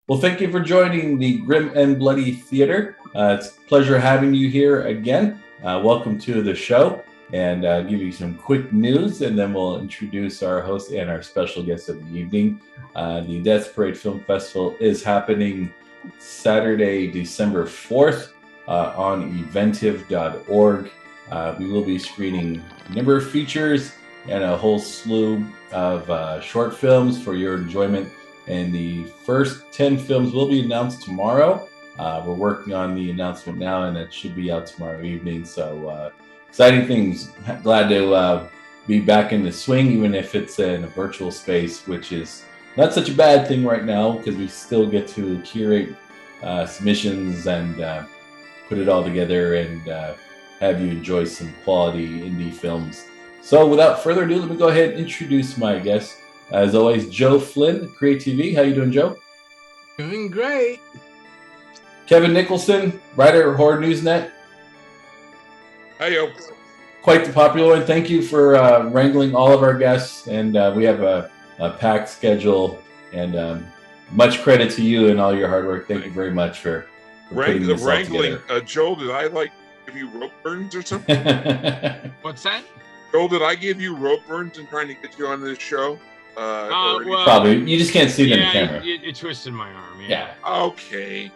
Well, thank you for joining the Grim and Bloody Theater. It's a pleasure having you here again. Welcome to the show, and give you some quick news, and then we'll introduce our host and our special guest of the evening. The Death Parade Film Festival is happening Saturday, December 4th on eventive.org. We will be screening a number of features and a whole slew of short films for your enjoyment. And the first 10 films will be announced tomorrow. We're working on the announcement now, and it should be out tomorrow evening. So exciting things. Glad to be back in the swing, even if it's in a virtual space, which is not such a bad thing right now because we still get to curate submissions and put it all together and have you enjoy some quality indie films. So without further ado, let me go ahead and introduce my guest. As always, Joe Flynn, Create TV. How you doing, Joe? Doing great. Kevin Nicholson, writer of Horror Newsnet. Hi, yo. Quite the popular one. Thank you for wrangling all of our guests, and we have a packed schedule. And much credit to you and all your hard work. Thank you very much for putting this all together. Joel, did I give you rope burns or something? What's that? Joel, did I give you rope burns in trying to get you on this show? Well, probably. You just can't see it in the camera. It twisted my arm. Yeah. Okay.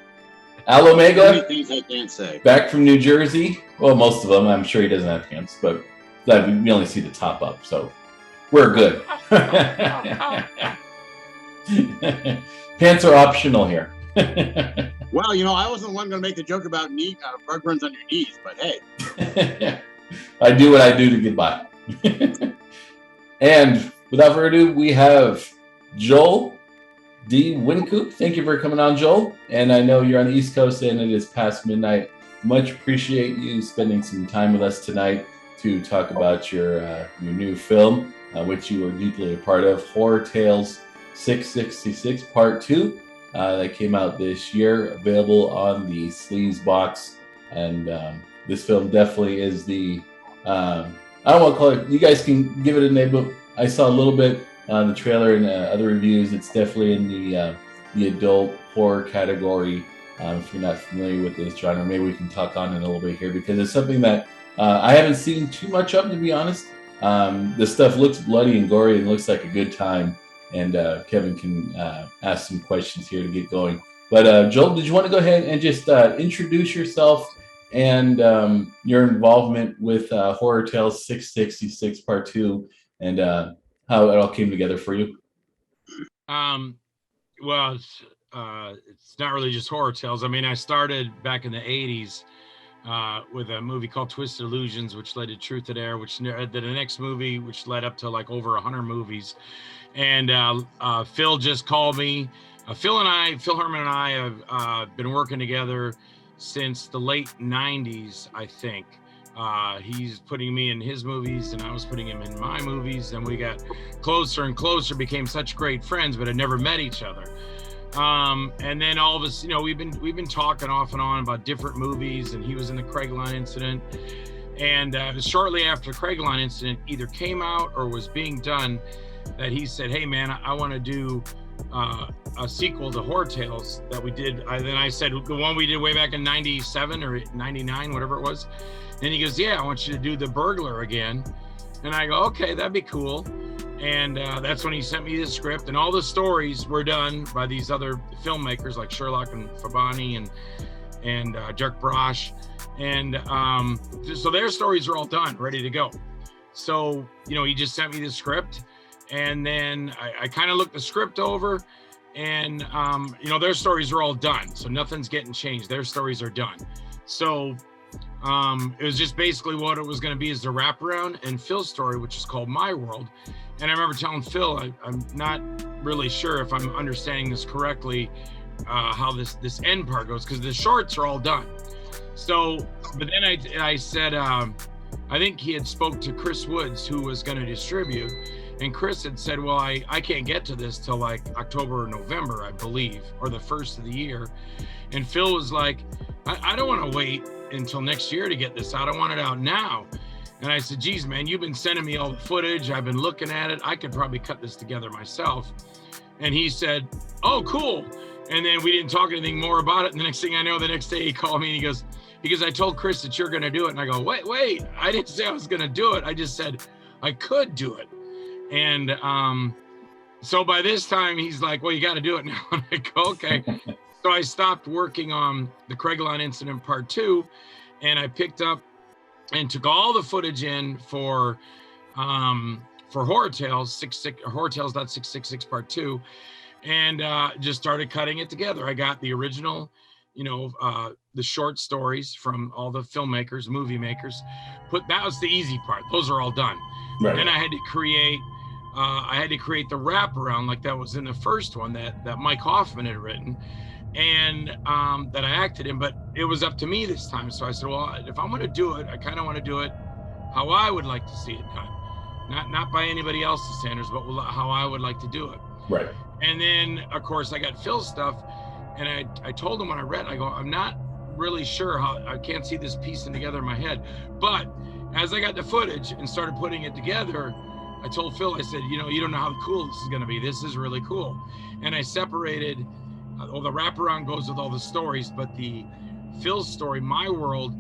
Al Omega, things I can't say. back from New Jersey. Well, most of them. I'm sure he doesn't have pants, but we only see the top up, so we're good. Pants are optional here. Well, I wasn't the one going to make the joke about rug burns on your knees, but hey. I do what I do to get by. And without further ado, we have Joel D. Wynkoop. Thank you for coming on, Joel. And I know you're on the East Coast and it is past midnight. Much appreciate you spending some time with us tonight to talk about your new film, which you were deeply a part of, HorrorTales.666 Part 2, that came out this year, available on the Sleaze box. And this film definitely is the, I don't want to call it, you guys can give it a name, but I saw a little bit on the trailer and other reviews. It's definitely in the adult horror category. If you're not familiar with this genre, maybe we can talk on it a little bit here because it's something that I haven't seen too much of, to be honest. The stuff looks bloody and gory and looks like a good time. And Kevin can ask some questions here to get going. But Joel, did you want to go ahead and just introduce yourself and your involvement with Horror Tales 666 Part 2 and how it all came together for you? Well, it's not really just Horror Tales. I mean, I started back in the 80s with a movie called Twisted Illusions, which led to Truth to Dare, which did the next movie, which led up to like over 100 movies. And Phil just called me. Phil Herman and I have been working together since the late 90s, I think. He's putting me in his movies and I was putting him in my movies, and we got closer and closer, became such great friends, but had never met each other. And then all of us, we've been talking off and on about different movies, and he was in the Craigline incident. And shortly after the Craigline incident either came out or was being done, that he said, "Hey man, I want to do a sequel to Horror Tales that we did." Then I said, the one we did way back in 97 or 99, whatever it was. And he goes, "Yeah, I want you to do The Burglar again." And I go, "Okay, that'd be cool." And that's when he sent me the script, and all the stories were done by these other filmmakers like Sherlock and Fabani and Dirk Brosh. And so their stories are all done, ready to go. So, he just sent me the script, and then I kind of looked the script over, and, their stories are all done. So nothing's getting changed. Their stories are done. So it was just basically what it was going to be is the wraparound and Phil's story, which is called My World. And I remember telling Phil, I'm not really sure if I'm understanding this correctly, how this end part goes, because the shorts are all done. So, but then I said, I think he had spoke to Chris Woods, who was going to distribute. And Chris had said, well, I can't get to this till like October or November, I believe, or the first of the year. And Phil was like, I don't want to wait until next year to get this out. I want it out now. And I said, geez, man, you've been sending me all the footage. I've been looking at it. I could probably cut this together myself. And he said, oh, cool. And then we didn't talk anything more about it. And the next thing I know, the next day he called me and he goes, I told Chris that you're going to do it. And I go, wait, I didn't say I was going to do it. I just said I could do it. And so by this time he's like, well, you got to do it now. And I go, okay. So I stopped working on the Craigline incident part 2, and I picked up and took all the footage in for HorrorTales.666 part 2, and just started cutting it together. I got the original, the short stories from all the filmmakers, movie makers. That was the easy part. Those are all done. Right. Then I had to create the wraparound, like that was in the first one that Mike Hoffman had written, and that I acted in, but it was up to me this time. So I said, well, if I'm going to do it, I kind of want to do it how I would like to see it done, not by anybody else's standards, but how I would like to do it. Right. And then, of course, I got Phil's stuff, and I told him when I read, I go, I'm not really sure how, I can't see this piecing together in my head. But as I got the footage and started putting it together, I told Phil, I said, you don't know how cool this is going to be. This is really cool. And I separated, the wraparound goes with all the stories, but the Phil's story, my world,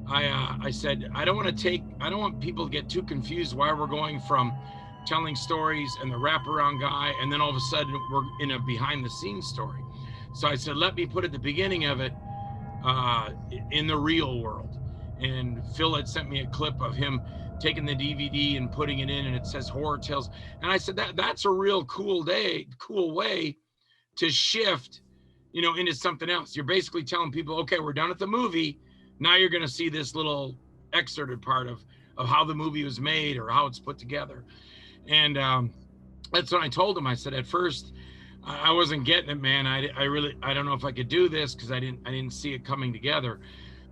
I said, I don't want people to get too confused why we're going from telling stories and the wraparound guy, and then all of a sudden we're in a behind the scenes story. So I said, let me put at the beginning of it in the real world. And Phil had sent me a clip of him taking the DVD and putting it in, and it says Horror Tales. And I said, that's a real cool way to shift, into something else. You're basically telling people, okay, we're done at the movie. Now you're going to see this little excerpted part of how the movie was made or how it's put together. And that's when I told him. I said, at first, I wasn't getting it, man. I don't know if I could do this because I didn't see it coming together.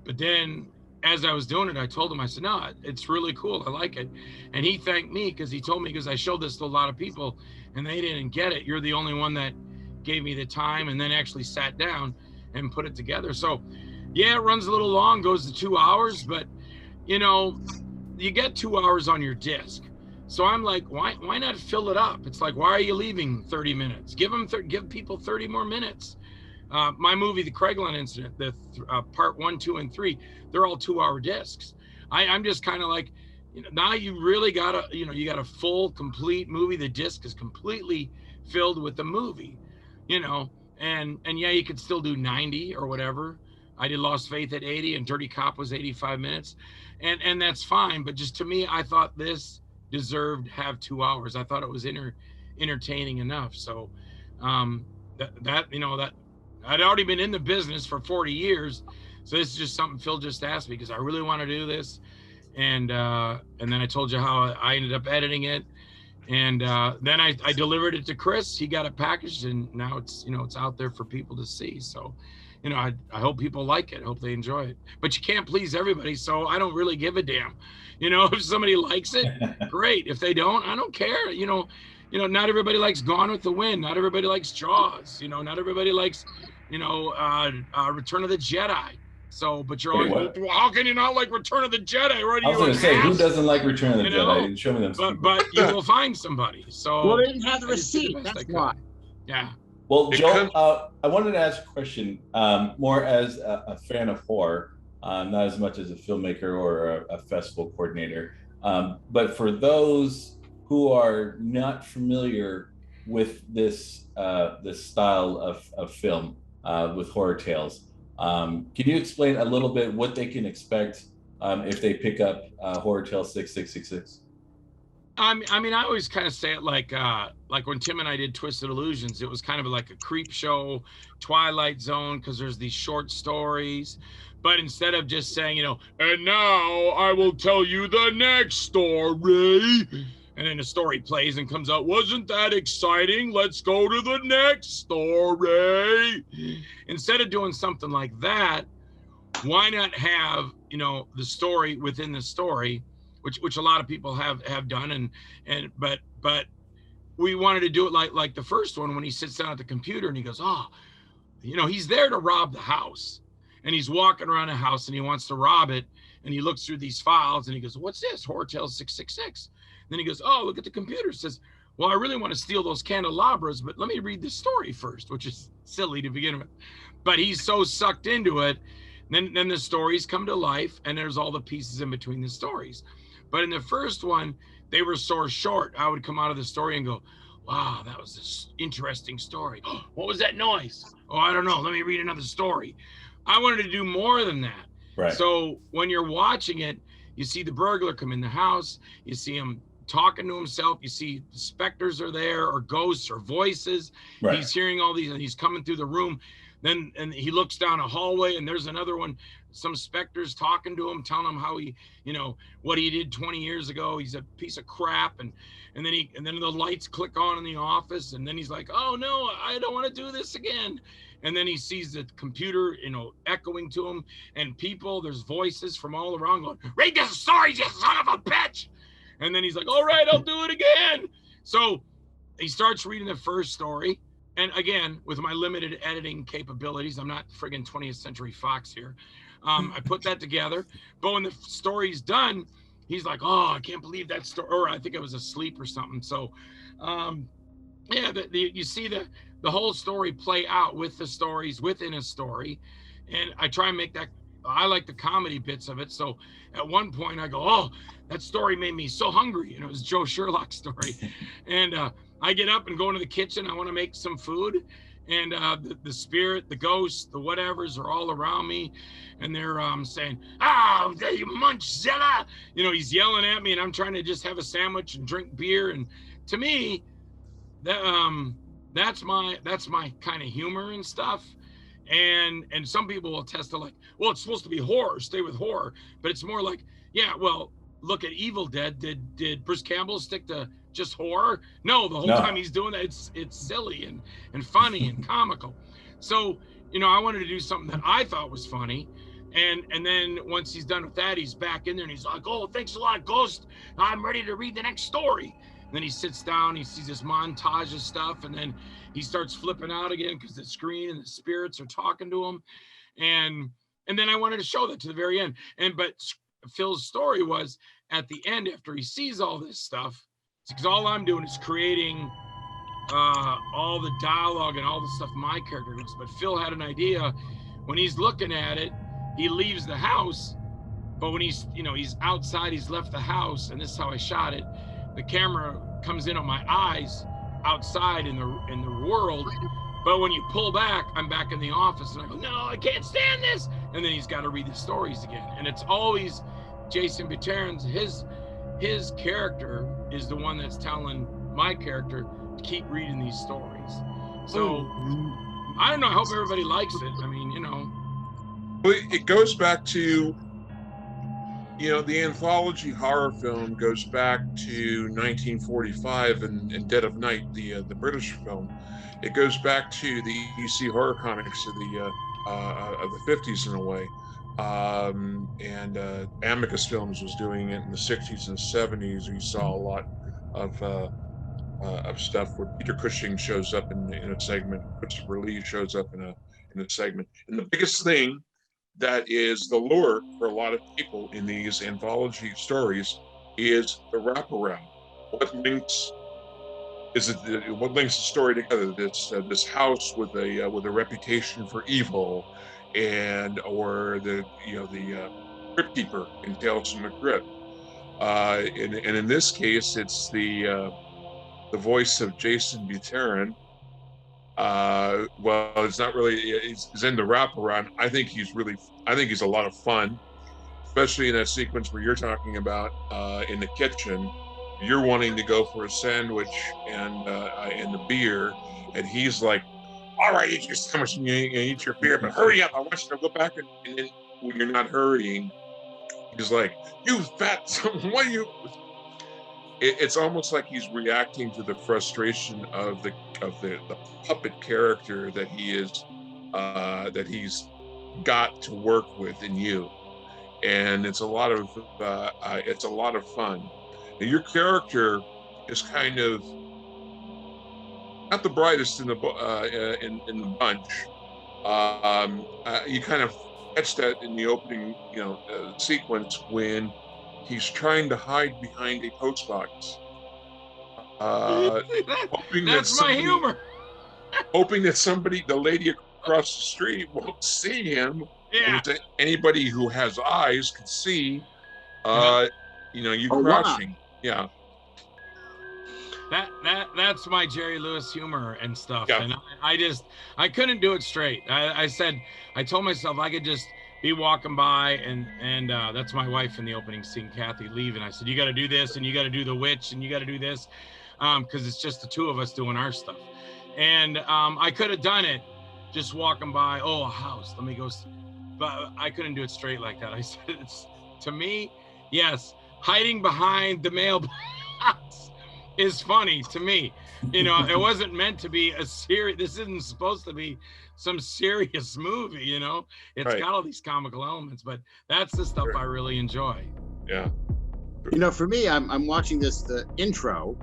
But then as I was doing it, I told him, I said, no, it's really cool. I like it. And he thanked me because he told me, because I showed this to a lot of people and they didn't get it. You're the only one that gave me the time and then actually sat down and put it together. So yeah, it runs a little long, goes to 2 hours, but you get 2 hours on your disc. So I'm like, why not fill it up? It's like, why are you leaving 30 minutes? Give people 30 more minutes. My movie, The Craigline Incident, the part 1, 2, and 3, they're all 2-hour discs. I'm just kind of like, now you really got you got a full, complete movie. The disc is completely filled with the movie, and yeah, you could still do 90 or whatever. I did Lost Faith at 80 and Dirty Cop was 85 minutes. And that's fine. But just to me, I thought this deserved to have 2 hours. I thought it was entertaining enough. So that I'd already been in the business for 40 years. So this is just something Phil just asked me because I really want to do this. And then I told you how I ended up editing it. And then I delivered it to Chris. He got it packaged, and now it's out there for people to see. So I hope people like it. I hope they enjoy it. But you can't please everybody, so I don't really give a damn. If somebody likes it, great. If they don't, I don't care. Not everybody likes Gone with the Wind. Not everybody likes Jaws. Not everybody likes, Return of the Jedi. So, but you're always, well, how can you not like Return of the Jedi? What are I was going to say, who doesn't like Return of the Jedi? Show me them. But you will find somebody. So, well, they didn't have the receipt. That's why. Yeah. Well, Joe, I wanted to ask a question more as a fan of horror, not as much as a filmmaker or a festival coordinator. But for those who are not familiar with this style of film, with Horror Tales, can you explain a little bit what they can expect if they pick up Horror Tales 6666? I mean, I always kind of say it like when Tim and I did Twisted Illusions, it was kind of like a creep show, Twilight Zone, because there's these short stories. But instead of just saying, and now I will tell you the next story, and then the story plays and comes out, wasn't that exciting? Let's go to the next story. Instead of doing something like that, why not have, the story within the story, which a lot of people have done, but we wanted to do it like the first one, when he sits down at the computer and he goes, he's there to rob the house, and he's walking around the house and he wants to rob it, and he looks through these files and he goes, what's this? Horror Tales 666. Then he goes, oh, look at the computer. Says, well, I really want to steal those candelabras, but let me read the story first, which is silly to begin with. But he's so sucked into it, then the stories come to life, and there's all the pieces in between the stories. But in the first one, they were so short. I would come out of the story and go, wow, that was this interesting story. What was that noise? Oh, I don't know. Let me read another story. I wanted to do more than that. Right. So when you're watching it, you see the burglar come in the house, you see him talking to himself, you see the specters are there, or ghosts, or voices. Right. He's hearing all these, and he's coming through the room. Then and he looks down a hallway, and there's another one, some specters talking to him, telling him how he, what he did 20 years ago. He's a piece of crap. And then the lights click on in the office, and then he's like, oh no, I don't want to do this again. And then he sees the computer, echoing to him, and people, there's voices from all around going, read the stories, you son of a bitch. And then he's like, all right, I'll do it again. So he starts reading the first story. And again, with my limited editing capabilities, I'm not friggin' 20th Century Fox here. I put that together. But when the story's done, he's like, oh, I can't believe that story. Or I think I was asleep or something. So, you see the whole story play out with the stories within a story. And I try and make that, I like the comedy bits of it. So at one point I go, oh, that story made me so hungry. And it was Joe Sherlock's story. And I get up and go into the kitchen. I want to make some food. And the spirit, the ghosts, the whatevers are all around me. And they're saying, oh, you munchzilla. He's yelling at me, and I'm trying to just have a sandwich and drink beer. And to me, that's my kind of humor and stuff. And some people will test to like, well, it's supposed to be horror, stay with horror. But it's more like, yeah, well, look at Evil Dead. Did Bruce Campbell stick to just horror? No, the whole time he's doing that, it's silly and funny and comical. So, I wanted to do something that I thought was funny. And then once he's done with that, he's back in there and he's like, oh, thanks a lot, Ghost. I'm ready to read the next story. And then he sits down, he sees this montage of stuff, and then he starts flipping out again because the screen and the spirits are talking to him. And then I wanted to show that to the very end. But Phil's story was at the end, after he sees all this stuff, because all I'm doing is creating all the dialogue and all the stuff my character does. But Phil had an idea. When he's looking at it, he leaves the house, but when he's outside, he's left the house, and this is how I shot it. The camera comes in on my eyes outside in the world, but when you pull back, I'm back in the office, and I go, no, I can't stand this. And then he's got to read the stories again, and it's always Jaysen Buterin's his character is the one that's telling my character to keep reading these stories. So I don't know. I hope everybody likes it. I mean, Well, it goes back to, the anthology horror film goes back to 1945 and Dead of Night, the British film. It goes back to the EC horror comics of the 50s in a way. And Amicus Films was doing it in the 60s and 70s. We saw a lot of stuff where Peter Cushing shows up in a segment, Christopher Lee shows up in a segment. And the biggest thing that is the lure for a lot of people in these anthology stories is the wraparound. What links the story together? This house with a reputation for evil, or the crypt keeper in Tales from the Crypt. And in this case, it's the voice of Jaysen Buterin. Well, it's not really. He's in the wraparound. I think he's a lot of fun, especially in that sequence where you're talking about in the kitchen. You're wanting to go for a sandwich and the beer, and he's like, "All right, eat your sandwich and you eat your beer, but hurry up! I want you to go back." And then when you're not hurrying, he's like, "You fat! What are you?" It's almost like he's reacting to the frustration of the puppet character that he's got to work with in you, and it's a lot of fun. Now, your character is kind of not the brightest in the bunch. You kind of catch that in the opening sequence when he's trying to hide behind a postbox. That's my humor. hoping that the lady across the street won't see him. Yeah. And anybody who has eyes can see, you Oh, wow. crouching. Yeah. That's my Jerry Lewis humor and stuff. Yeah. And I couldn't do it straight. I told myself I could just be walking by and that's my wife in the opening scene, Kathy, leaving. I said, you got to do this and you got to do the witch and you got to do this, because it's just the two of us doing our stuff. And I could have done it just walking by. Oh, a house. Let me go. But I couldn't do it straight like that. I said, to me, yes, hiding behind the mailbox is funny to me. It wasn't meant to be a serious. This isn't supposed to be some serious movie. It's Right. got all these comical elements, but that's the stuff I really enjoy. Yeah. For me, I'm watching the intro,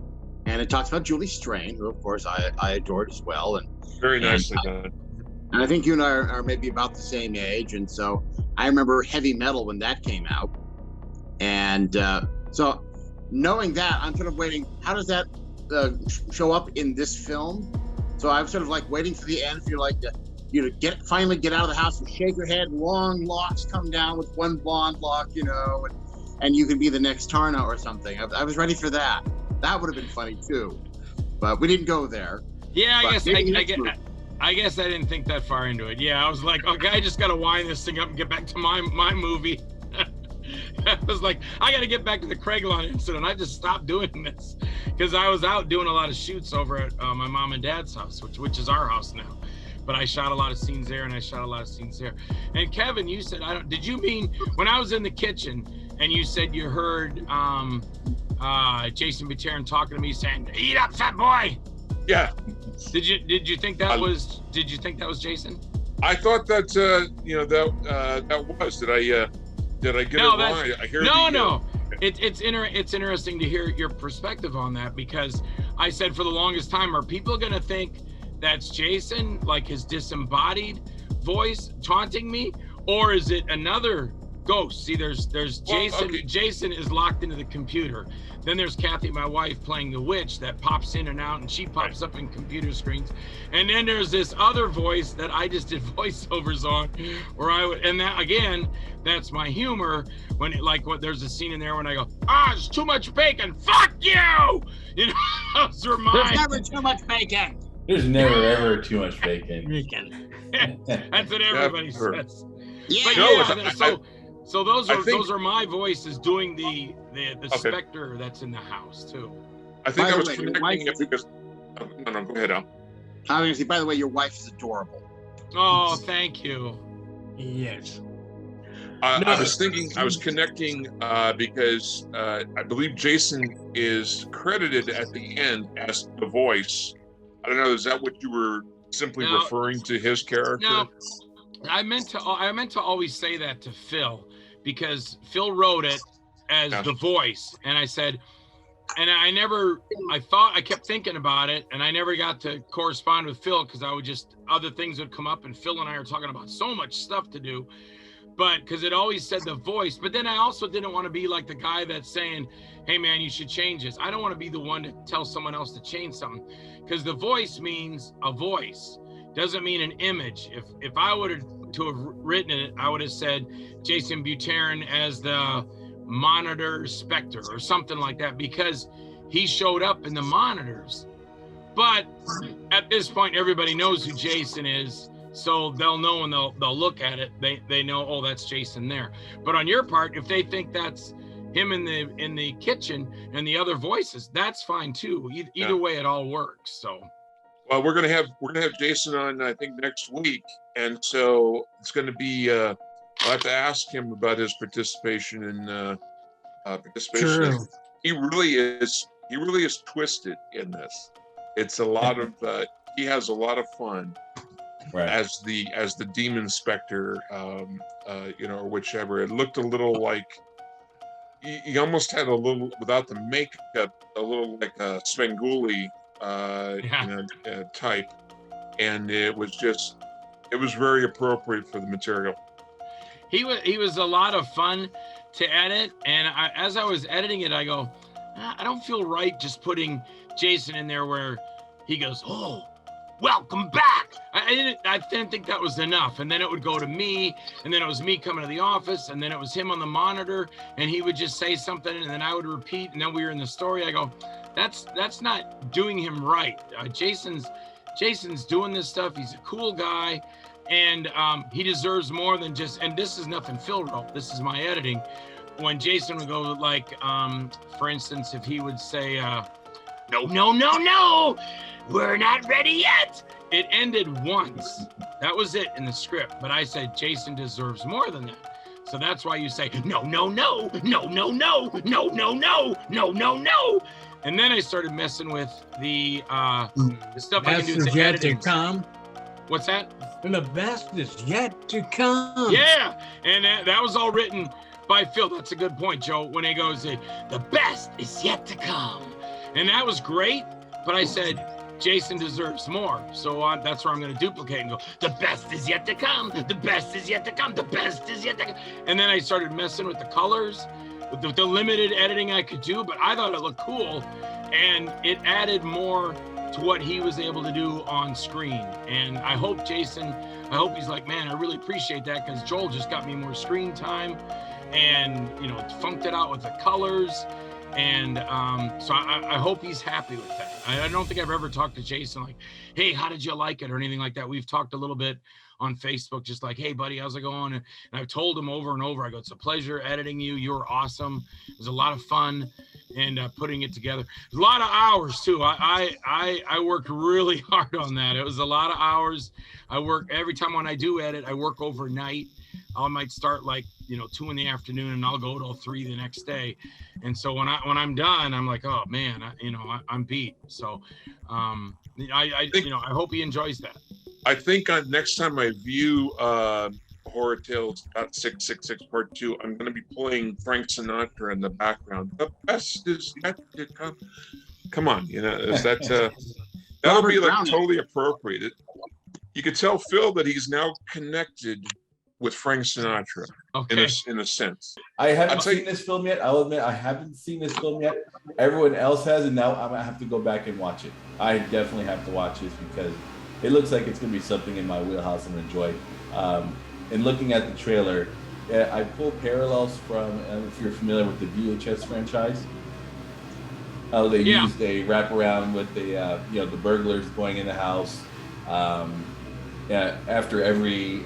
and it talks about Julie Strain, who of course I adored as well, and Very nicely done. And I think you and I are maybe about the same age. And so I remember Heavy Metal when that came out. And so knowing that, I'm sort of waiting, how does that show up in this film? So I'm sort of like waiting for the end for you to finally get out of the house and shake your head, long locks come down with one blonde lock, and you could be the next Tarna or something. I was ready for that. That would have been funny too. But we didn't go there. Yeah, But I guess I didn't think that far into it. Yeah, I was like, okay, I just got to wind this thing up and get back to my movie. I was like, I got to get back to the Craiglawn incident. I just stopped doing this because I was out doing a lot of shoots over at my mom and dad's house, which is our house now. But I shot a lot of scenes there and I shot a lot of scenes there. And Kevin, you said, did you mean when I was in the kitchen and you said you heard Jaysen Buterin talking to me saying, "Eat up, fat boy"? Yeah. Did you think that was Jaysen? I thought that that was. Did I get it wrong? I hear no. It's interesting to hear your perspective on that, because I said for the longest time, are people gonna think that's Jaysen, like his disembodied voice taunting me, or is it another ghost? See, there's Jaysen. Okay. Jaysen is locked into the computer. Then there's Kathy, my wife, playing the witch that pops in and out, and she pops up in computer screens. And then there's this other voice that I just did voiceovers on, and that again, that's my humor. When there's a scene in there when I go, it's too much bacon. Fuck you. Those are mine. There's never too much bacon. There's never ever too much bacon. That's what everybody says. Yeah. But so those are my voices doing the Okay. specter that's in the house too. I think By I the was way, connecting it because. No, go ahead, Al. I was going to say, by the way, your wife is adorable. Oh, thank you. Yes. I was connecting because I believe Jaysen is credited at the end as the voice. I don't know. Is that what you were simply referring to his character? No, I meant to always say that to Phil, because Phil wrote it as the voice, and I said, and I kept thinking about it, and I never got to correspond with Phil because other things would come up, and Phil and I are talking about so much stuff to do. But because it always said the voice, but then I also didn't want to be like the guy that's saying, hey man, you should change this. I don't want to be the one to tell someone else to change something, because the voice means a voice, doesn't mean an image. If I would to have written it, I would have said Jaysen Buterin as the monitor specter or something like that, because he showed up in the monitors. But at this point, everybody knows who Jaysen is. So they'll know when they'll look at it, they know, oh, that's Jaysen there. But on your part, if they think that's him in the kitchen and the other voices, that's fine too. Either way, it all works. So, well, we're gonna have Jaysen on, I think, next week, and so it's gonna be. I'll have to ask him about his participation in True. He really is twisted in this. It's a lot of. He has a lot of fun. Right. As the demon specter, or whichever. It looked a little like he almost had a little, without the makeup, a little like a Svengoolie type, and it was very appropriate for the material. He was a lot of fun to edit, and as I was editing it, I go, I don't feel right just putting Jaysen in there where he goes, oh, welcome back. I didn't think that was enough. And then it would go to me, and then it was me coming to the office, and then it was him on the monitor, and he would just say something, and then I would repeat, and then we were in the story. I go, that's not doing him right. Jason's doing this stuff. He's a cool guy, and he deserves more than just, and this is nothing Phil wrote. This is my editing. When Jaysen would go like, for instance, if he would say, no, we're not ready yet. It ended once. That was it in the script. But I said, Jaysen deserves more than that. So that's why you say, no. And then I started messing with the stuff I can do with the editing. What's that? The best is yet to come. Yeah, and that was all written by Phil. That's a good point, Joe. When he goes, the best is yet to come. And that was great, but I said, Jaysen deserves more. So that's where I'm going to duplicate and go, the best is yet to come. The best is yet to come. The best is yet to come. And then I started messing with the colors, with the limited editing I could do, but I thought it looked cool. And it added more to what he was able to do on screen. And I hope he's like, man, I really appreciate that, because Joel just got me more screen time and, funked it out with the colors. And so I hope he's happy with that. I don't think I've ever talked to Jaysen like, hey, how did you like it, or anything like that. We've talked a little bit on Facebook, just like, hey, buddy, how's it going? And I've told him over and over, I go, it's a pleasure editing you. You're awesome. It was a lot of fun, and putting it together. A lot of hours, too. I worked really hard on that. It was a lot of hours. I work every time when I do edit, I work overnight. I might start like 2 in the afternoon, and I'll go till 3 the next day. And so when I'm done, I'm like, oh man, I'm beat. So I hope he enjoys that. I think next time I view HorrorTales.666 Part 2, I'm going to be playing Frank Sinatra in the background. The best is yet to come. Come on, is that that'll be like totally appropriate. You could tell Phil that he's now connected with Frank Sinatra, okay, in a sense. I haven't seen this film yet. I'll admit I haven't seen this film yet. Everyone else has, and now I'm gonna have to go back and watch it. I definitely have to watch this because it looks like it's gonna be something in my wheelhouse and enjoy. And looking at the trailer, I pulled parallels from, if you're familiar with the VHS franchise, how they used a wraparound with the burglars going in the house. After every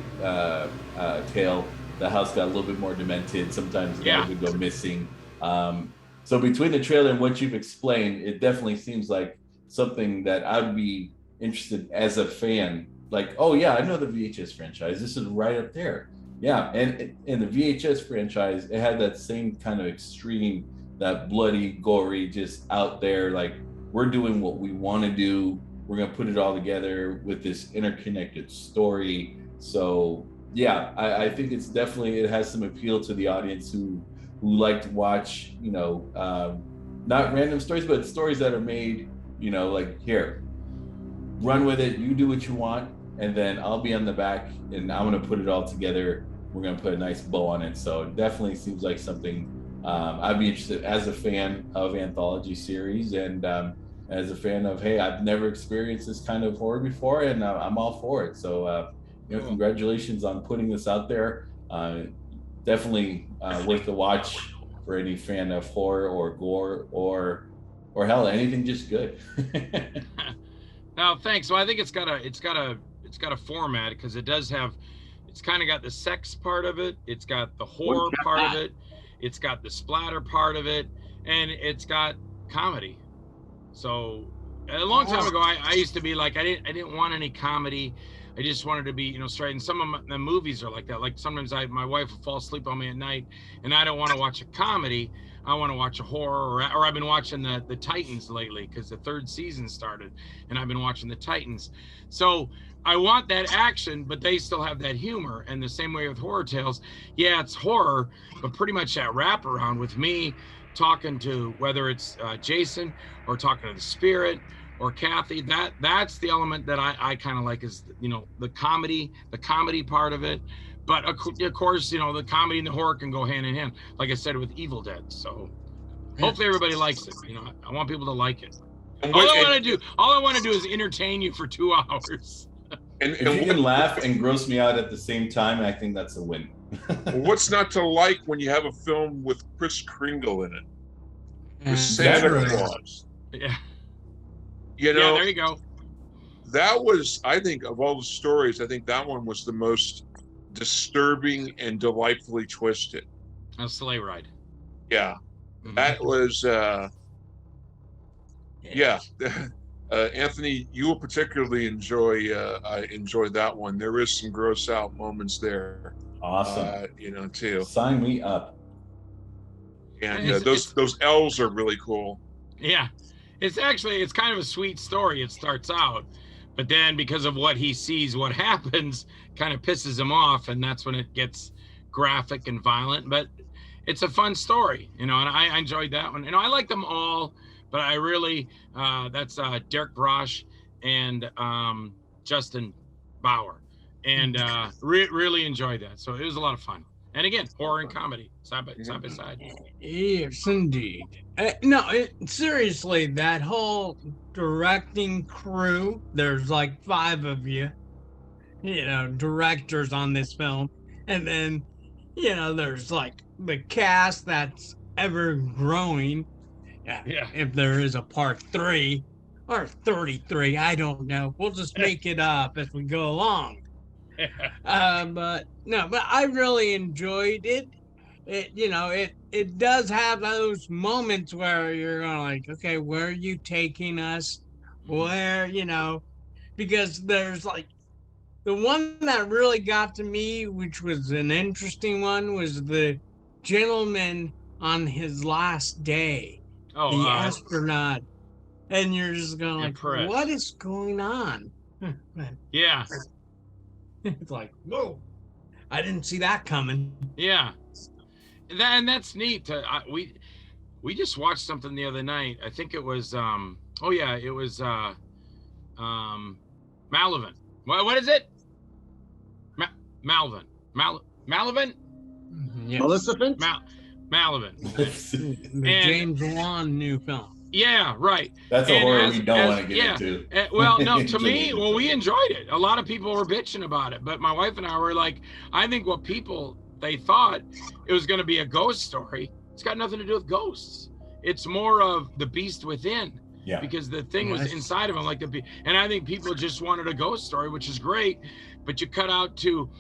tale, the house got a little bit more demented. Sometimes guys would go missing. So between the trailer and what you've explained, it definitely seems like something that I'd be interested as a fan. Like, oh yeah, I know the VHS franchise. This is right up there. Yeah, and in the VHS franchise, it had that same kind of extreme, that bloody, gory, just out there. Like, we're doing what we want to do. We're going to put it all together with this interconnected story. So yeah, I think it's definitely, it has some appeal to the audience who like to watch, not random stories, but stories that are made, like, here, run with it. You do what you want. And then I'll be on the back and I'm going to put it all together. We're going to put a nice bow on it. So it definitely seems like something I'd be interested as a fan of anthology series, and as a fan of, hey, I've never experienced this kind of horror before, and I'm all for it. So, congratulations on putting this out there. Definitely worth the watch for any fan of horror or gore or hell, anything just good. No, thanks. So I think it's got a format, because it's kind of got the sex part of it. It's got the horror part of it. It's got the splatter part of it, and it's got comedy. So a long time ago, I used to be like, I didn't want any comedy. I just wanted to be, straight. And some of the movies are like that. Like sometimes my wife will fall asleep on me at night, and I don't want to watch a comedy. I want to watch a horror, or I've been watching the Titans lately, because the 3rd season started, and I've been watching the Titans. So I want that action, but they still have that humor. And the same way with Horror Tales, yeah, it's horror, but pretty much that wraparound with me talking to, whether it's Jaysen or talking to the spirit or Kathy, that's the element that I kind of like, is the comedy part of it. But of course, the comedy and the horror can go hand in hand, like I said with Evil Dead. So hopefully everybody likes it. I want people to like it. All I want to do is entertain you for 2 hours. If you can laugh and gross me out at the same time, I think that's a win. What's not to like when you have a film with Kris Kringle in it? With That's Santa right. Claus. Yeah. You know, Yeah, there you go. that was, I think, of all the stories, I think that one was the most disturbing and delightfully twisted. A sleigh ride. Yeah. Mhm. That was, yeah. Anthony, you will particularly enjoy that one. There is some gross out moments there. Awesome. You know, too. Sign me up. And those elves are really cool. Yeah. It's kind of a sweet story. It starts out, but then because of what he sees, what happens kind of pisses him off. And that's when it gets graphic and violent, but it's a fun story, you know, and I enjoyed that one. You know, I like them all, but I really, that's Derek Brosh and Justin Bauer, and really enjoyed that. So it was a lot of fun. And again, horror and comedy side by side. Yes, indeed. Seriously, that whole directing crew, there's like 5 of you, directors on this film. And then, there's like the cast that's ever growing. Yeah. If there is a part 3 or 33, I don't know. We'll just make it up as we go along. But I really enjoyed it. It does have those moments where you're going like, okay, where are you taking us? Where, because there's like the one that really got to me, which was an interesting one, was the gentleman on his last day, the astronaut, and you're just going like, what is going on? Yeah. It's like, whoa, I didn't see that coming. Yeah. That's neat. We just watched something the other night. I think it was it was Malvin. What is it? Malvin. Malvin? Yes. Maleficent? Malvin. The James Wan new film. Yeah, right. That's a horror we don't want to get into. Well, no, to me, we enjoyed it. A lot of people were bitching about it, but my wife and I were like, I think what they thought it was going to be a ghost story. It's got nothing to do with ghosts. It's more of the beast within. Yeah. Because the thing was inside of him, and I think people just wanted a ghost story, which is great, but you cut out so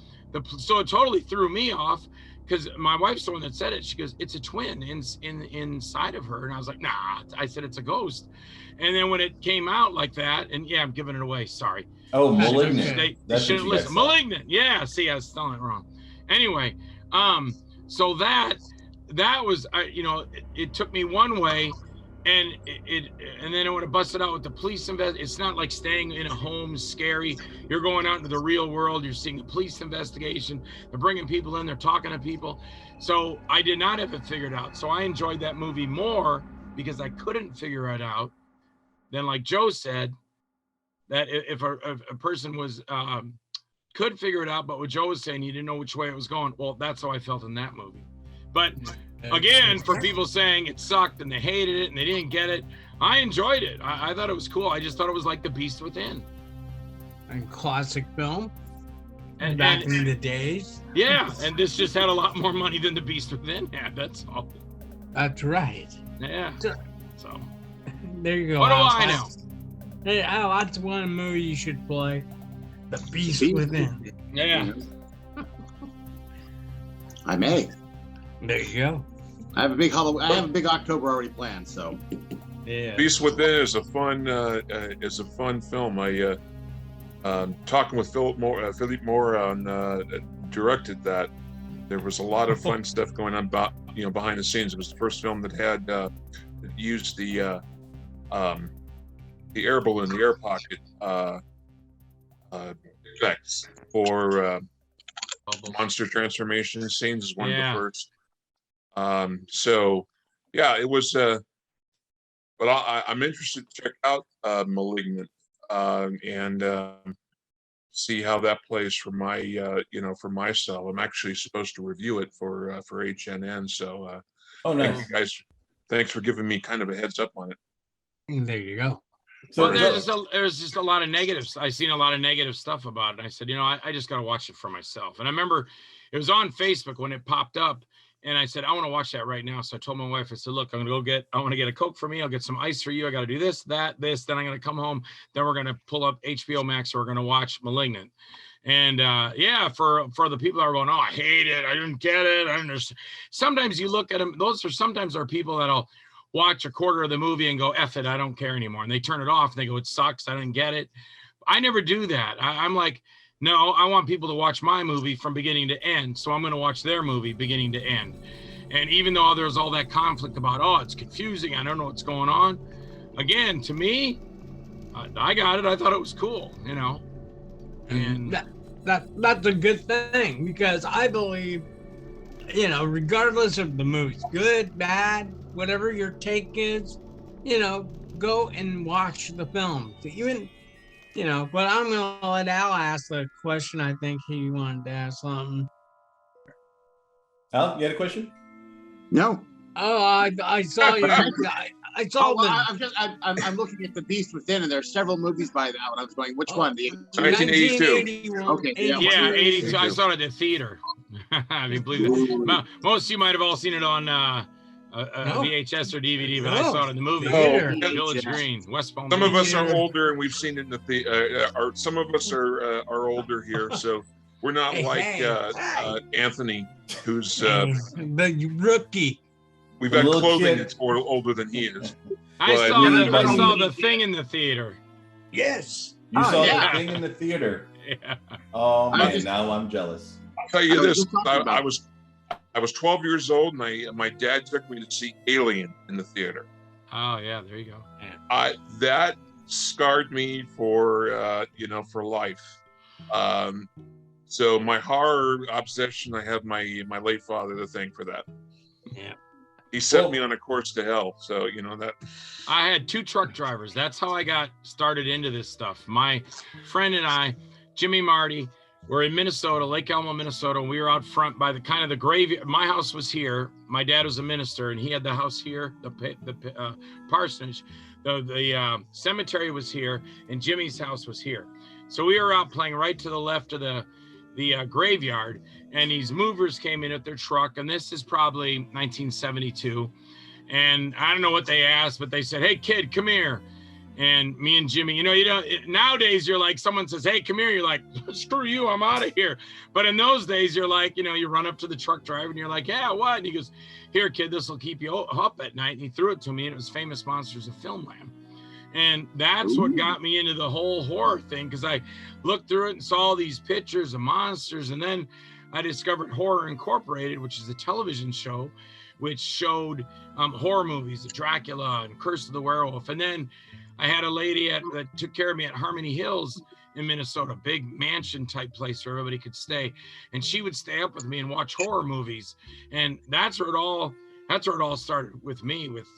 it totally threw me off. Because my wife's the one that said it. She goes, it's a twin inside of her. And I was like, nah. I said, it's a ghost. And then when it came out like that, and yeah, I'm giving it away. Sorry. Oh, Malignant. They shouldn't listen. Malignant. Yeah. See, I was spelling it wrong. Anyway, so that was, it took me one way, and and then when it busted out with the police it's not like staying in a home scary. You're going out into the real world. You're seeing a police investigation. They're bringing people in. They're talking to people. So I did not have it figured out. So I enjoyed that movie more because I couldn't figure it out than, like Joe said, that if a person was could figure it out, but what Joe was saying, he didn't know which way it was going. Well, that's how I felt in that movie. But again, for people saying it sucked and they hated it and they didn't get it, I enjoyed it. I thought it was cool. I just thought it was like The Beast Within. And classic film. And back in the days. Yeah, and this just had a lot more money than The Beast Within had. That's all. That's right. Yeah. So there you go. What do I know? Hey, that's one movie you should play. The Beast Within. Yeah. I may. There you go. I have a big October already planned, so. Yeah. Beast Within is a fun film. I talking with Philippe Moore on directed that. There was a lot of fun stuff going on behind the scenes. It was the first film that had that used the air balloon, the air pocket effects for monster transformation scenes is one of the first. So yeah, it was but I'm interested to check out Malignant and see how that plays for my for my cell. I'm actually supposed to review it for HNN, so oh nice. thank you guys, thanks for giving me kind of a heads up on it. There you go. So there's just a lot of negatives. I seen a lot of negative stuff about it. And I said, I just got to watch it for myself. And I remember it was on Facebook when it popped up, and I said, I want to watch that right now. So I told my wife, I said, look, I want to get a Coke for me. I'll get some ice for you. I got to do this, that, this. Then I'm going to come home. Then we're going to pull up HBO Max. So we're going to watch Malignant. And for the people that are going, oh, I hate it. I didn't get it. I understand. Sometimes you look at them. Those sometimes are people that'll watch a quarter of the movie and go, F it, I don't care anymore. And they turn it off and they go, it sucks, I didn't get it. I never do that. I'm like, no, I want people to watch my movie from beginning to end. So I'm going to watch their movie beginning to end. And even though there's all that conflict about, oh, it's confusing, I don't know what's going on. Again, to me, I got it. I thought it was cool, And that's a good thing, because I believe, regardless of the movie's good, bad, whatever your take is, go and watch the film. Even, but I'm going to let Al ask the question. I think he wanted to ask something. Al, you had a question? No. Oh, I saw you. I saw I'm looking at The Beast Within, and there are several movies by that one. I was going, which one? The 1982. Okay. Yeah, 82. I saw it at the theater. I mean, believe it. Most of you might have all seen it on VHS or DVD, but I saw it in the movie theater. Village Green, West Palm. Some of us are older, and we've seen it in the theater. Some of us are older here, so we're not Anthony, who's the rookie. We've got clothing that's older than he is. I saw the Thing in the theater. Yes. You saw the Thing in the theater. Yeah. Oh man, now I'm jealous. I'll tell you this: I was 12 years old, and my dad took me to see Alien in the theater. Oh yeah, there you go. That scarred me for life. So my horror obsession, I have my late father to thank for that. Yeah. He set me on a course to hell. So, that. I had 2 truck drivers. That's how I got started into this stuff. My friend and I, Jimmy Marty, were in Minnesota, Lake Elmo, Minnesota. And we were out front by the graveyard. My house was here. My dad was a minister, and he had the house here, the parsonage. The cemetery was here, and Jimmy's house was here. So we were out playing right to the left of the graveyard, and these movers came in at their truck, and this is probably 1972, and I don't know what they asked, but they said, hey kid, come here. And me and Jimmy, nowadays you're like, someone says, hey, come here, you're like, screw you, I'm out of here. But in those days you're like, you run up to the truck driver and you're like, yeah, what? And he goes, here kid, this will keep you up at night. And he threw it to me, and it was Famous Monsters of Filmland. And that's what got me into the whole horror thing, because I looked through it and saw these pictures of monsters. And then I discovered Horror Incorporated, which is a television show which showed horror movies, Dracula and Curse of the Werewolf. And then I had a lady that took care of me at Harmony Hills in Minnesota, big mansion type place where everybody could stay. And she would stay up with me and watch horror movies. And that's where it all started with me, with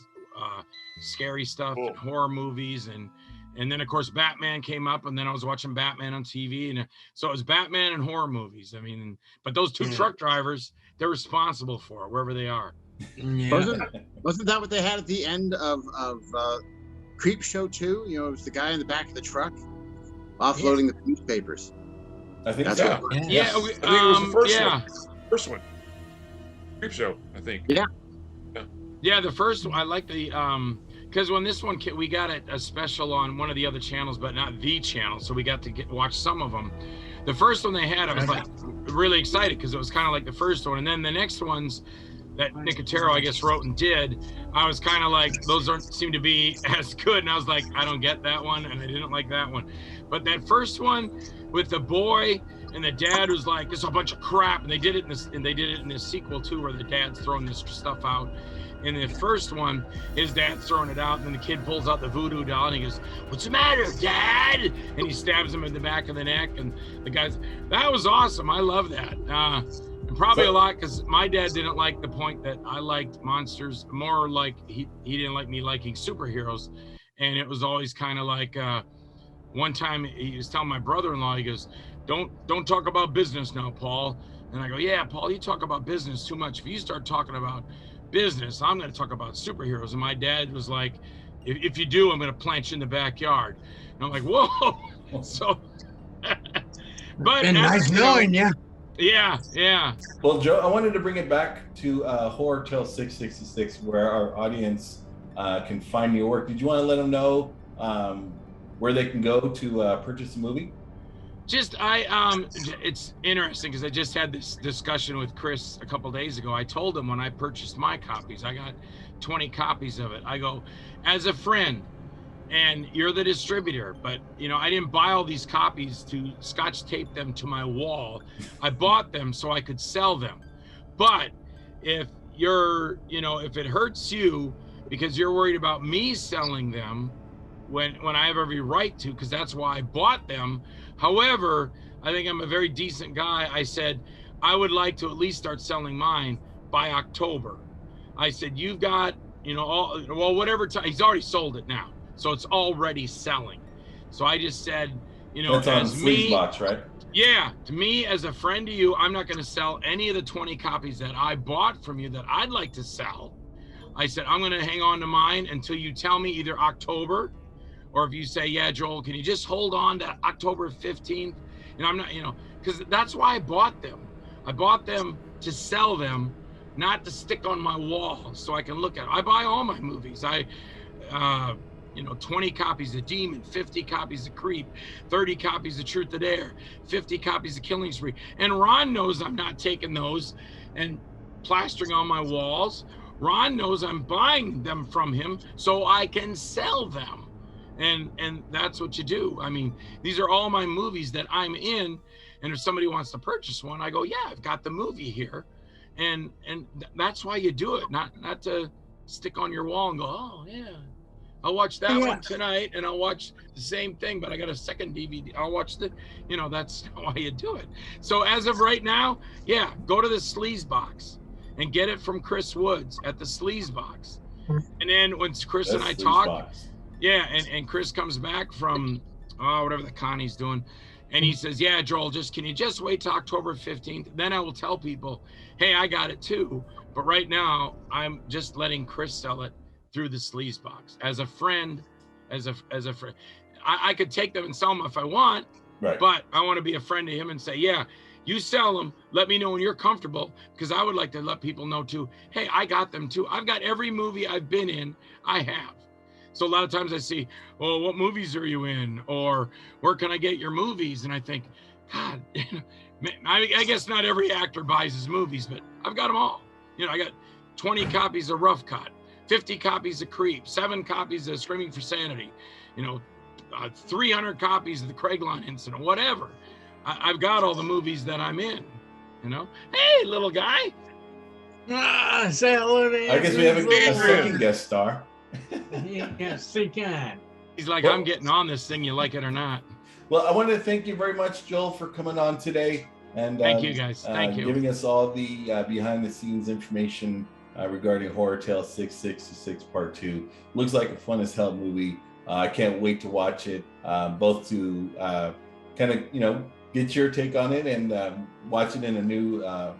scary stuff and horror movies. And then of course Batman came up, and then I was watching Batman on TV, and so it was Batman and horror movies. I mean, but those 2 truck drivers, they're responsible for it wherever they are. Yeah. Wasn't that what they had at the end of Creep Show 2? It was the guy in the back of the truck offloading the newspapers. I think That's so. what it was. Yeah, I think it was the first one. First one. Creep Show, I think. Yeah, the first one. I like the because when this one we got a special on one of the other channels, but not the channel, so we got to watch some of them. The first one they had, I was like really excited because it was kind of like the first one, and then the next ones that Nicotero, I guess, wrote and did, I was kind of like, those don't seem to be as good, and I was like, I don't get that one, and I didn't like that one. But that first one with the boy and the dad was like, this is a bunch of crap, and they did it in this sequel too, where the dad's throwing this stuff out. In the first one, his dad's throwing it out, and then the kid pulls out the voodoo doll, and he goes, what's the matter, Dad? And he stabs him in the back of the neck, and the guy's, that was awesome. I love that. And probably a lot because my dad didn't like the point that I liked monsters, more like he didn't like me liking superheroes. And it was always kind of like, one time he was telling my brother-in-law, he goes, don't talk about business now, Paul. And I go, yeah, Paul, you talk about business too much. If you start talking about business, I'm going to talk about superheroes. And my dad was like, if you do, I'm going to plant you in the backyard. And I'm like, whoa. So, but Been nice knowing you. Yeah. Well, Joe, I wanted to bring it back to HorrorTales.666, where our audience can find your work. Did you want to let them know where they can go to purchase the movie? It's interesting because I just had this discussion with Chris a couple days ago. I told him when I purchased my copies, I got 20 copies of it. I go, as a friend, and you're the distributor, but I didn't buy all these copies to scotch tape them to my wall. I bought them so I could sell them. But if if it hurts you because you're worried about me selling them when I have every right to, because that's why I bought them. However, I think I'm a very decent guy. I said, I would like to at least start selling mine by October. I said, you've got, whatever time, he's already sold it now. So it's already selling. So I just said, that's on Sleazebox, right? Yeah, to me, as a friend to you, I'm not going to sell any of the 20 copies that I bought from you that I'd like to sell. I said, I'm going to hang on to mine until you tell me either October, or if you say, yeah, Joel, can you just hold on to October 15th? And I'm not, because that's why I bought them. I bought them to sell them, not to stick on my wall so I can look at it. I buy all my movies. 20 copies of Demon, 50 copies of Creep, 30 copies of Truth or Dare, 50 copies of Killing Spree. And Ron knows I'm not taking those and plastering on my walls. Ron knows I'm buying them from him so I can sell them. And that's what you do. I mean, these are all my movies that I'm in. And if somebody wants to purchase one, I go, yeah, I've got the movie here. And that's why you do it, not to stick on your wall and go, oh, yeah. I'll watch that one tonight, and I'll watch the same thing, but I got a second DVD. I'll watch that's why you do it. So as of right now, yeah, go to the Sleazebox and get it from Chris Woods at the Sleazebox. And then once Chris and I talk, and Chris comes back from whatever the con he's doing, and he says, yeah, Joel, can you just wait till October 15th? Then I will tell people, hey, I got it too. But right now, I'm just letting Chris sell it through the Sleazebox as a friend, as a friend. I could take them and sell them if I want, right? But I want to be a friend to him and say, yeah, you sell them. Let me know when you're comfortable, because I would like to let people know too. Hey, I got them too. I've got every movie I've been in. I have. So a lot of times I see, well, what movies are you in, or where can I get your movies? And I think, God, I guess not every actor buys his movies, but I've got them all. I got 20 copies of Rough Cut, 50 copies of Creep, 7 copies of Screaming for Sanity, 300 copies of the Craigline Incident, whatever. I've got all the movies that I'm in, Hey, little guy. Say hello to him. I guess we have a second guest star. Yes, he can. He's like, I'm getting on this thing, you like it or not. Well, I wanted to thank you very much, Joel, for coming on today. And thank you, guys. Thank you. Giving us all the behind-the-scenes information regarding Horror Tales 666 Part 2. Looks like a fun as hell movie. I can't wait to watch it, both to kind of, get your take on it and watch it in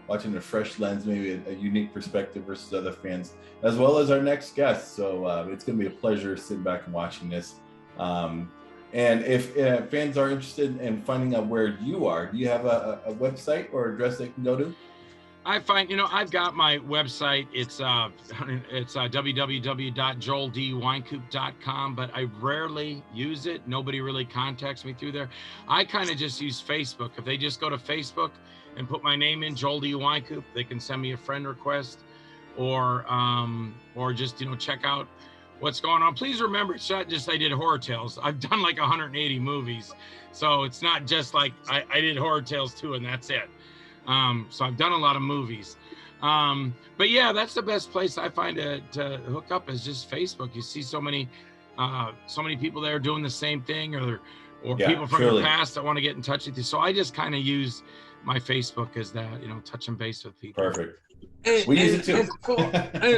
watching a fresh lens, maybe a unique perspective versus other fans, as well as our next guest. So it's going to be a pleasure sitting back and watching this. And if fans are interested in finding out where you are, do you have a website or address they can go to? I've got my website. It's www.joeldwynkoop.com, but I rarely use it. Nobody really contacts me through there. I kind of just use Facebook. If they just go to Facebook and put my name in, Joel D. Wynkoop, they can send me a friend request, or just check out what's going on. Please remember, it's not just I did Horror Tales. I've done like 180 movies, so it's not just like I did Horror Tales 2 and that's it. So I've done a lot of movies. But yeah, that's the best place I find to hook up is just Facebook. You see so many people there doing the same thing, or people from the past that want to get in touch with you. So I just kind of use my Facebook as that, touching base with people. Perfect. We use it too.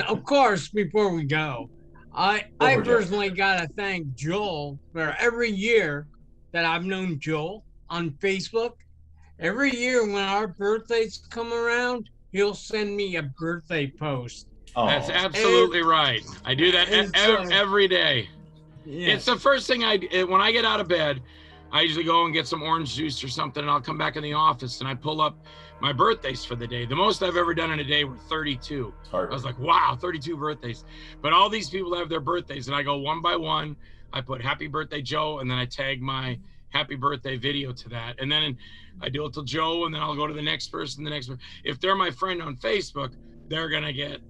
Of course, before we go, I personally got to thank Joel for every year that I've known Joel on Facebook. Every year when our birthdays come around, he'll send me a birthday post. That's Oh, absolutely right. I do that And so- every day. Yeah. It's the first thing when I get out of bed. I usually go and get some orange juice or something, and I'll come back in the office and I pull up my birthdays for the day. The most I've ever done in a day were 32. it's hard. I was like, wow, 32 birthdays. But all these people have their birthdays, and I go one by one. I put happy birthday, Joe, and then I tag my happy birthday video to that. And then I do it till Joe, and then I'll go to the next person, the next one. If they're my friend on Facebook, they're going to get,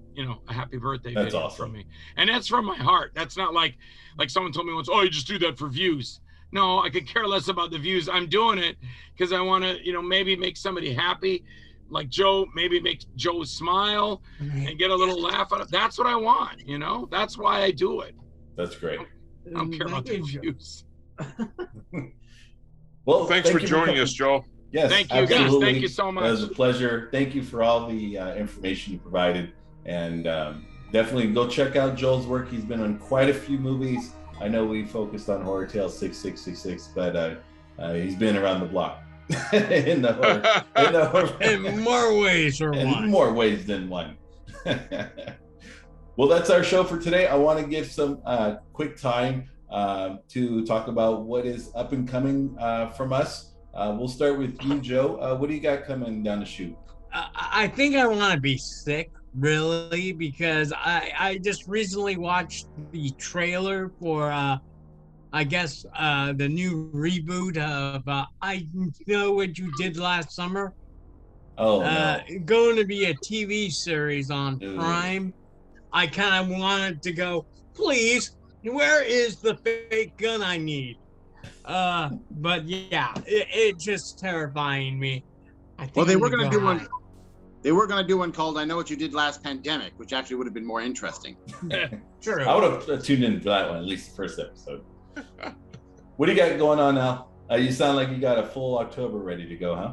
a happy birthday That's video awesome. from me. And that's from my heart. That's not like someone told me once, oh, you just do that for views. No, I could care less about the views. I'm doing it because I want to, maybe make somebody happy, like Joe, maybe make Joe smile and get a little laugh out of it. That's what I want, That's why I do it. That's great. I don't care about the views. Well, Thanks for thank you joining coming. us, Joe. Yes, Thank you, guys. absolutely. Thank you so much. It was a pleasure. Thank you for all the information you provided, and definitely go check out Joel's work. He's been on quite a few movies. I know we focused on HorrorTales.666, but he's been around the block in the horror, In more ways or in one. more ways than one. Well, that's our show for today. I want to give some quick time to talk about what is up and coming from us. We'll start with you, Joe. What do you got coming down the chute? I think I want to be sick, really, because I just recently watched the trailer for, I guess, the new reboot of I Know What You Did Last Summer. Oh, no. Going to be a TV series on Ooh. Prime. I kind of wanted to go, please, where is the fake gun I need? But yeah, it's just terrifying me. I think Well, they I'm were gonna going to go do one. high. They were going to do one called "I Know What You Did Last Pandemic," which actually would have been more interesting. True. I would have tuned in for that one, at least the first episode. What do you got going on now? You sound like you got a full October ready to go, huh?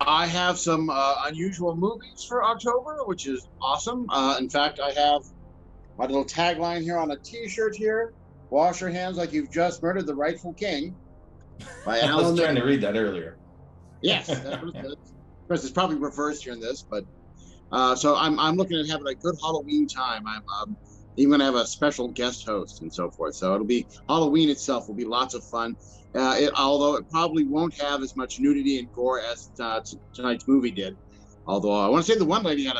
I have some unusual movies for October, which is awesome. In fact, I have my little tagline here on a T-shirt here: "Wash your hands like you've just murdered the rightful king." By I was Alan. trying to read that earlier. Yes, that's what it says. Of course, it's probably reversed here in this, but so I'm looking at having a good Halloween time. I'm even going to have a special guest host and so forth. So it'll be Halloween itself will be lots of fun. Although it probably won't have as much nudity and gore as tonight's movie did. Although I want to say the one lady had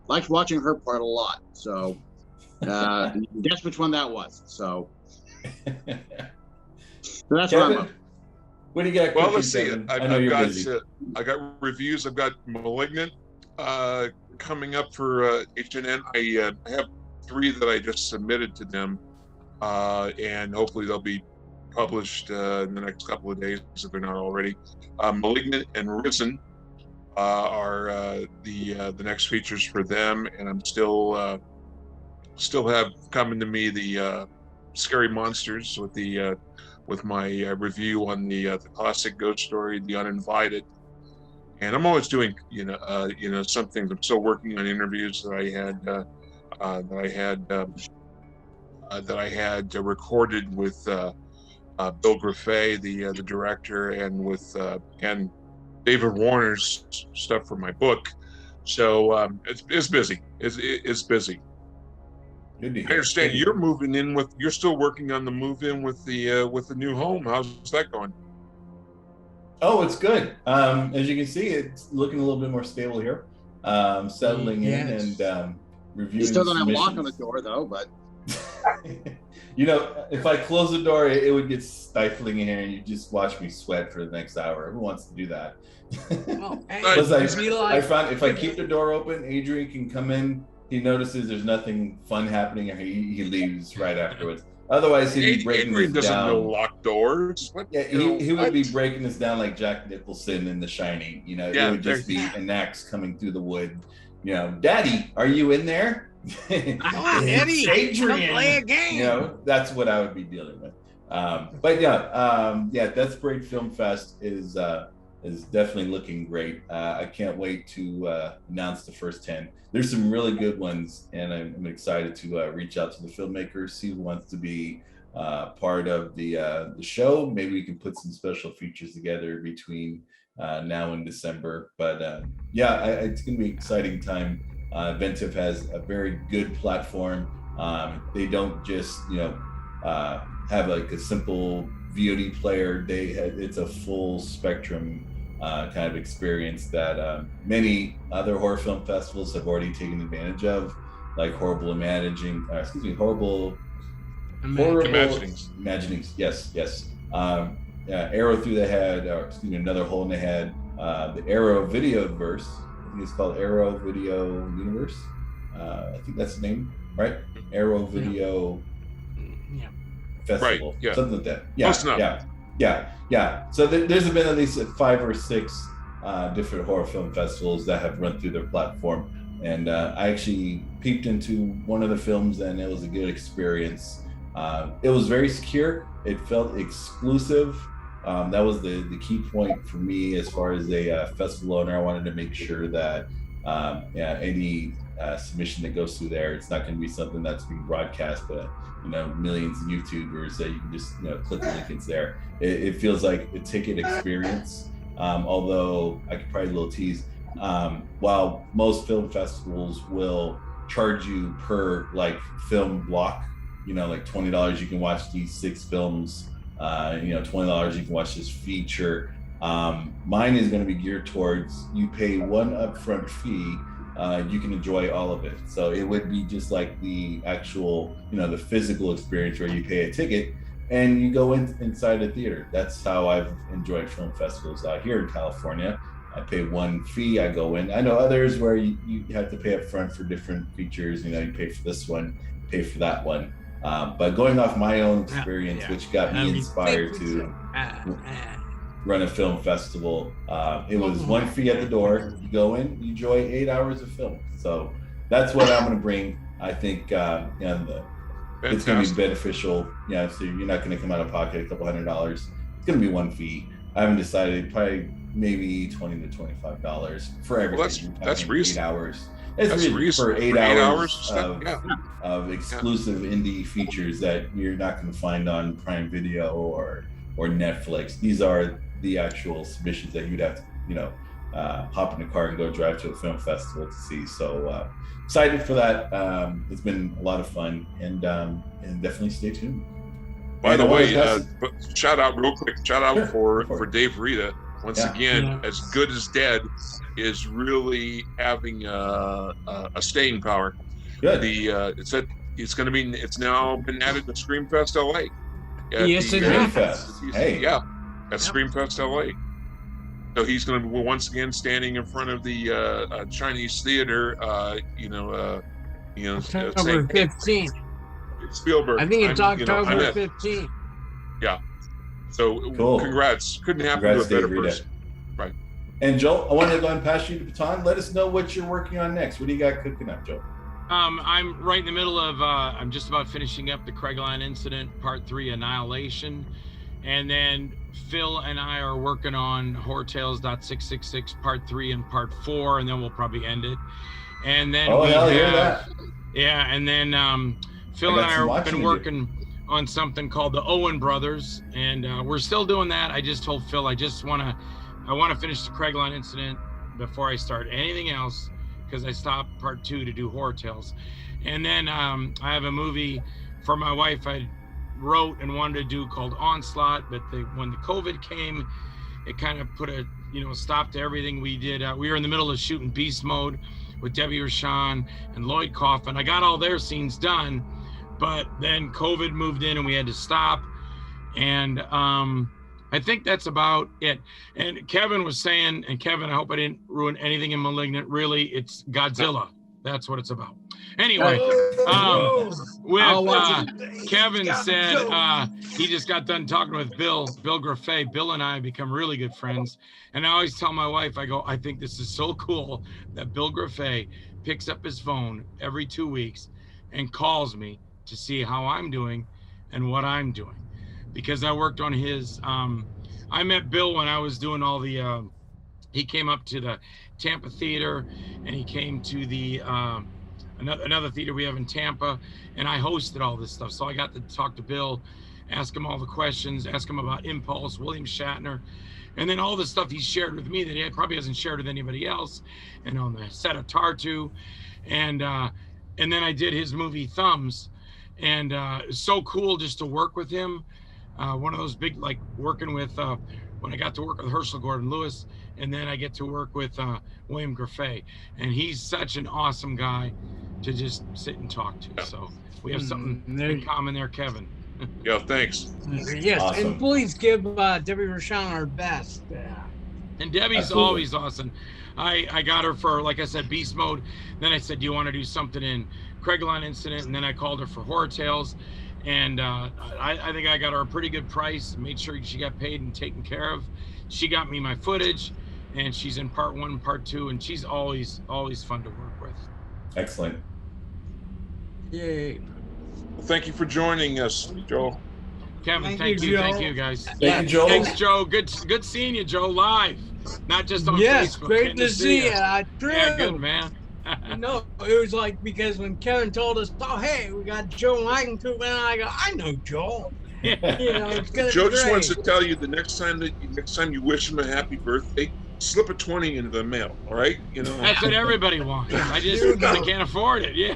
liked watching her part a lot. So guess which one that was. So that's what I'm Kevin, up. what do you got? Well, cooking, let's see. Kevin? I know you're busy. I got reviews. I've got Malignant coming up for H&N. I have 3 that I just submitted to them, and hopefully they'll be published in the next couple of days if they're not already. Malignant and Risen are the next features for them, and I'm still have coming to me the Scary Monsters with my review on the classic ghost story, The Uninvited. And I'm always doing some things. I'm still working on interviews that I had recorded with Bill Griffey, the director, and with and David Warner's stuff for my book. So it's busy. It's busy. Good to I hear. understand Good to you're you're still working on the move-in with the new home. How's that going? Oh, it's good. As you can see, it's looking a little bit more stable here. Settling in Yes. and reviewing. You still don't have a lock on the submissions. door though, but If I close the door, it would get stifling in here, and you just watch me sweat for the next hour. Who wants to do that? Oh, hey, Plus, we I like- found if I keep the door open, Adrian can come in. He notices there's nothing fun happening, and he leaves right afterwards. Otherwise, he'd be breaking Adrian this doesn't know down. locked doors. What, Yeah, you he know, would be what? breaking this down like Jack Nicholson in The Shining. Yeah, it would just be there's- an axe coming through the wood. Daddy, are you in there? Come on, Eddie. It's Come Adrian. play a game. That's what I would be dealing with. But Death Parade Film Fest is definitely looking great. I can't wait to announce the first 10. There's some really good ones, and I'm excited to reach out to the filmmakers, see who wants to be part of the show. Maybe we can put some special features together between now and December. But it's going to be an exciting time Inventive has a very good platform. They don't just have like a simple VOD player. It's a full spectrum kind of experience that many other horror film festivals have already taken advantage of, like Horrible Imaginings. Yes. Arrow Through the Head, or Another Hole in the Head. The Arrow Videoverse. I think it's called Arrow Video Universe. I think that's the name, right? Arrow Video Festival, right? Something like that. Yeah. So there's been at least 5 or 6 different horror film festivals that have run through their platform, and I actually peeped into one of the films, and it was a good experience. It was very secure. It felt exclusive. That was the key point for me as far as a festival owner. I wanted to make sure that any submission that goes through there, it's not going to be something that's being broadcast to millions of YouTubers that you can just click the link, it's there. It feels like a ticket experience. Although I could probably a little tease, while most film festivals will charge you per like film block, like $20 you can watch these 6 films, $20 you can watch this feature. Mine is going to be geared towards, you pay one upfront fee, you can enjoy all of it. So it would be just like the actual, the physical experience where you pay a ticket and you go inside a theater. That's how I've enjoyed film festivals out here in California. I pay one fee, I go in. I know others where you have to pay up front for different features. You pay for this one, pay for that one. But going off my own experience, which got me inspired to run a film festival, it was one fee at the door. You go in, you enjoy 8 hours of film. So that's what I'm going to bring. I think it's going to be beneficial. So you're not going to come out of pocket a couple $100. It's going to be one fee. I haven't decided, probably maybe $20 to $25 for everything. Well, that's reasonable. 8 hours. It's reasonable for 8 hours of exclusive indie features that you're not going to find on Prime Video or Netflix. These are the actual submissions that you'd have to, hop in a car and go drive to a film festival to see. So excited for that. It's been a lot of fun, and definitely stay tuned. By the way, shout out for Dave Rita. Once again, As Good as Dead is really having a staying power. Good. It's now been added to Screamfest LA. Yes, it is. Hey. At Screamfest LA. So he's going to be once again standing in front of the Chinese theater. October 15th. Spielberg. I think it's October 15th. Yeah. So cool. Congrats. Couldn't happen to a better person. Right. And Joel, I wanted to go and pass you the baton. Let us know what you're working on next. What do you got cooking up, Joel? I'm right in the middle of, I'm just about finishing up the Craigline Incident, Part 3, Annihilation. And then Phil and I are working on HorrorTales.666, Part 3 and Part 4, and then we'll probably end it. And then and then Phil and I have been working on something called the Owen Brothers, and we're still doing that. I just told Phil I want to finish the Craigline Incident before I start anything else, because I stopped Part 2 to do Horror Tales. And then I have a movie for my wife I wrote and wanted to do called Onslaught, but when the COVID came, it kind of put a stop to everything we did. We were in the middle of shooting Beast Mode with Debbie Rashawn and Lloyd Kaufman. I got all their scenes done, but then COVID moved in and we had to stop. And I think that's about it. And Kevin was saying, and Kevin, I hope I didn't ruin anything in Malignant. Really, it's Godzilla. That's what it's about. Anyway, Kevin said he just got done talking with Bill Graffet. Bill and I have become really good friends. And I always tell my wife, I think this is so cool that Bill Graffet picks up his phone every 2 weeks and calls me to see how I'm doing and what I'm doing. Because I worked on his, I met Bill when I was doing all the, he came up to the Tampa Theater, and he came to the, another theater we have in Tampa, and I hosted all this stuff. So I got to talk to Bill, ask him all the questions, ask him about Impulse, William Shatner, and then all the stuff he shared with me that he probably hasn't shared with anybody else, and on the set of Tartu. and then I did his movie Thumbs, and it's so cool just to work with him. One of those big, like working with when I got to work with Herschel Gordon Lewis, and then I get to work with William Graffet, and he's such an awesome guy to just sit and talk to. So we have something in common there, Kevin. Yeah, thanks. Yes, Awesome. and please give Debbie Rochon our best. And Debbie's Absolutely. always awesome. I got her for, like I said, Beast Mode. Then I said, do you want to do something in Craigline Incident? And then I called her for Horror Tales. And I think I got her a pretty good price, made sure she got paid and taken care of. She got me my footage, and she's in part 1, part 2, and she's always fun to work with. Excellent. Yay. Well, thank you for joining us, Joel. Kevin, Thank you, thank Joe. you guys. Thank you, Joel. Thanks, Joe. Good seeing you, Joe, live, not just on Yes, Facebook. great Getting to see you. True. Yeah, good, man. No, it was like because when Kevin told us, oh hey, we got Joe Wynkoop, and I go, I know Joel. You know, it's gonna Joe be just great. wants to tell you the next time you wish him a happy birthday, slip a 20 into the mail. All right, you know. That's what everybody wants. I can't afford it. Yeah.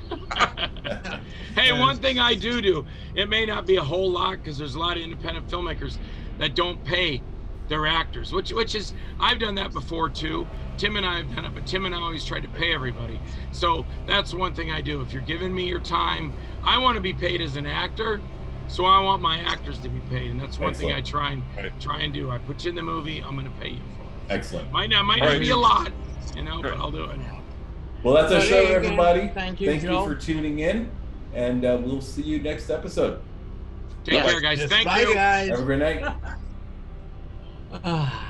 Hey, one thing I do, it may not be a whole lot because there's a lot of independent filmmakers that don't pay their actors, which is, I've done that before too. Tim and I have done it, but Tim and I always try to pay everybody. So that's one thing I do. If you're giving me your time, I want to be paid as an actor, so I want my actors to be paid, and that's one thing I try and do. I put you in the movie, I'm going to pay you for it. Excellent. Might not be a lot, you know, but I'll do it. Well, that's our Well, show, there you go. everybody. Thank you, you Joel. for tuning in, and we'll see you next episode. Take care, guys. Thank Bye, you. guys. Have a great night. Ah.